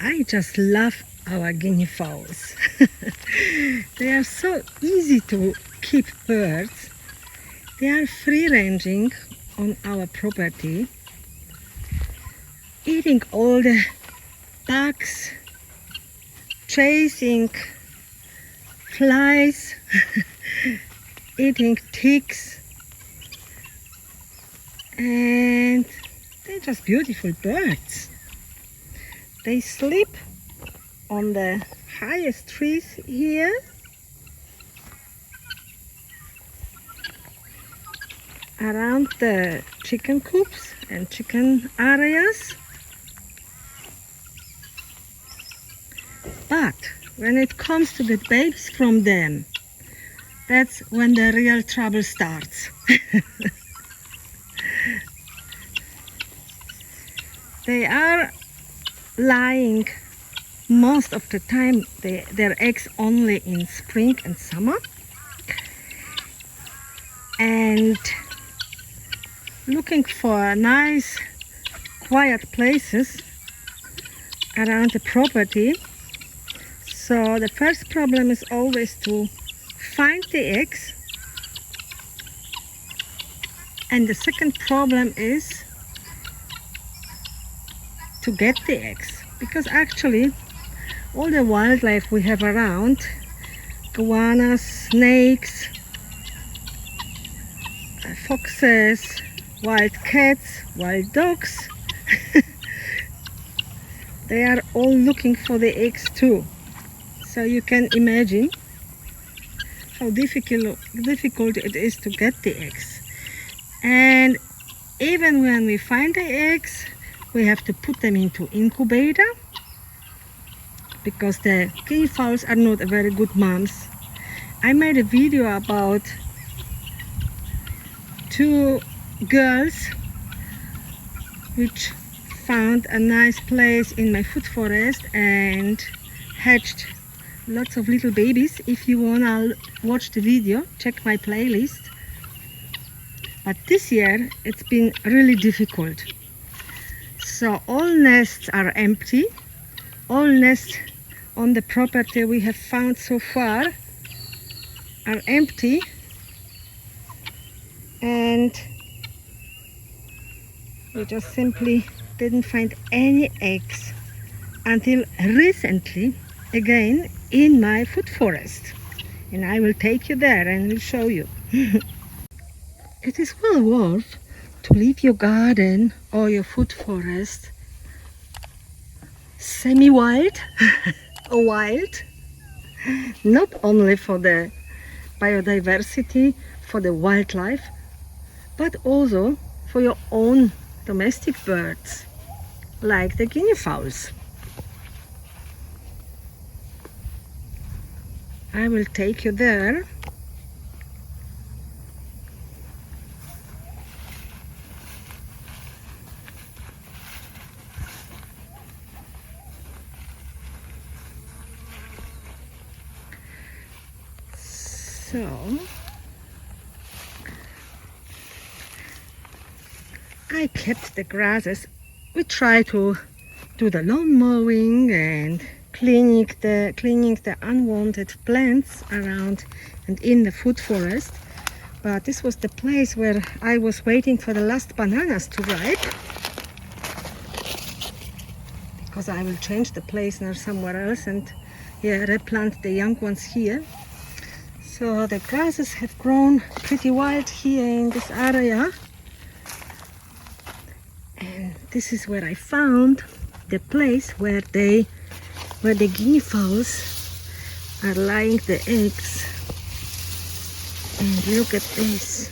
I just love our guinea fowls. They are so easy to keep birds. They are free-ranging on our property, eating all the bugs, chasing flies, eating ticks, and they're just beautiful birds. They sleep on the highest trees here. Around the chicken coops and chicken areas. But when it comes to get babies from them, that's when the real trouble starts. They are laying most of the time their eggs only in spring and summer, and looking for nice quiet places around the property. So the first problem is always to find the eggs, and the second problem is to get the eggs, because actually all the wildlife we have around, iguanas, snakes, foxes, wild cats, wild dogs, they are all looking for the eggs too. So you can imagine how difficult it is to get the eggs. And even when we find the eggs, we have to put them into incubator, because the guinea fowls are not very good moms. I made a video about two girls which found a nice place in my food forest and hatched lots of little babies. If you wanna watch the video, check my playlist. But this year it's been really difficult. So all nests are empty. All nests on the property we have found so far are empty, and we just simply didn't find any eggs until recently, again in my food forest. And I will take you there and will show you. It is well worth to leave your garden or your food forest semi-wild or wild, not only for the biodiversity, for the wildlife, but also for your own domestic birds, like the guinea fowls. I will take you there. So I kept the grasses. We try to do the lawn mowing and cleaning the unwanted plants around and in the food forest. But this was the place where I was waiting for the last bananas to ripe, because I will change the place now somewhere else and replant the young ones here. So the grasses have grown pretty wild here in this area, and this is where I found the place where the guinea fowls are laying the eggs. And look at this.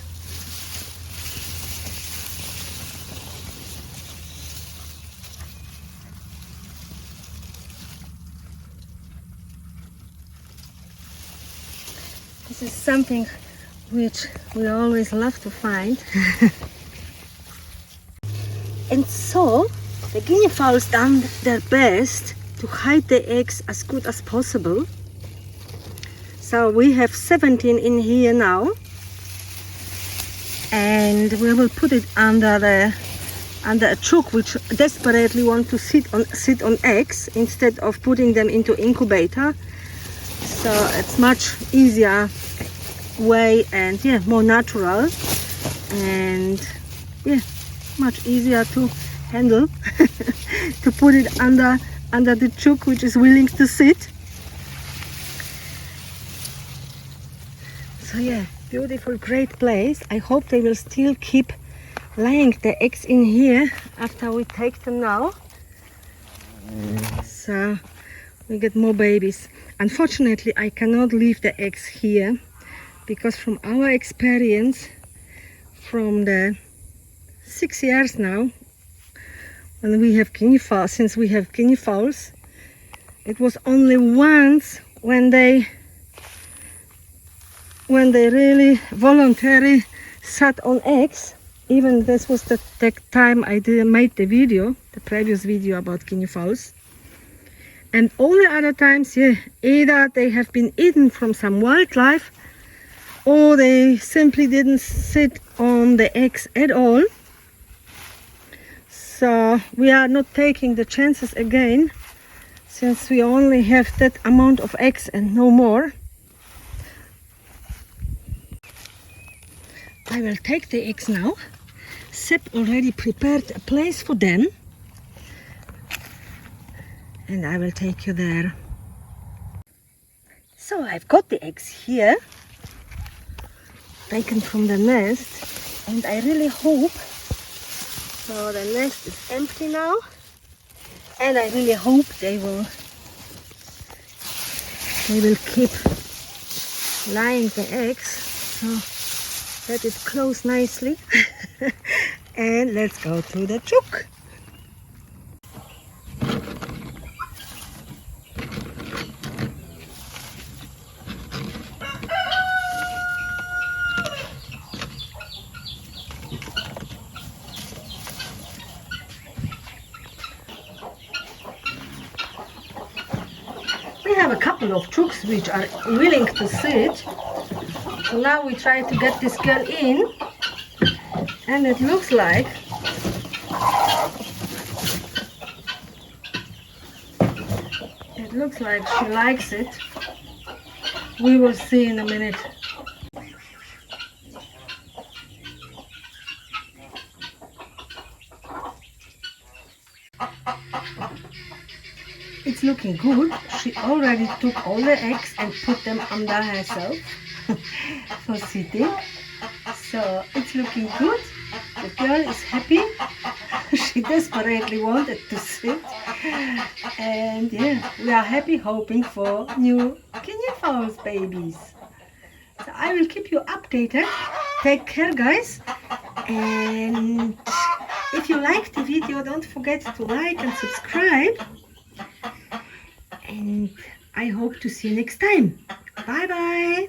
This is something which we always love to find. And so the guinea fowls done their best to hide the eggs as good as possible. So we have 17 in here now, and we will put it under under a chook which desperately want to sit on eggs instead of putting them into incubator. So it's much easier way and yeah, more natural and yeah, much easier to handle to put it under the chook which is willing to sit. So yeah, beautiful, great place. I hope they will still keep laying the eggs in here after we take them now. So we get more babies. Unfortunately, I cannot leave the eggs here because from our experience from the 6 years now when we have Guinea fowls, since we have Guinea fowls, it was only once when they really voluntarily sat on eggs. Even this was the time I made the previous video about Guinea fowls. And all the other times, yeah, either they have been eaten from some wildlife or they simply didn't sit on the eggs at all. So we are not taking the chances again, since we only have that amount of eggs and no more. I will take the eggs now. Sepp already prepared a place for them. And I will take you there. So I've got the eggs here, taken from the nest, and I really hope, so the nest is empty now, and I really hope they will keep laying the eggs, so let it close nicely. And let's go to the chook. We have a couple of chooks which are willing to sit. So now we try to get this girl in, and it looks like she likes it. We will see in a minute. It's looking good. She already took all the eggs and put them under herself for sitting. So it's looking good. The girl is happy. She desperately wanted to sit. And yeah, we are happy, hoping for new Guinea fowls babies. So I will keep you updated. Take care, guys. And if you liked the video, don't forget to like and subscribe. And I hope to see you next time. Bye bye.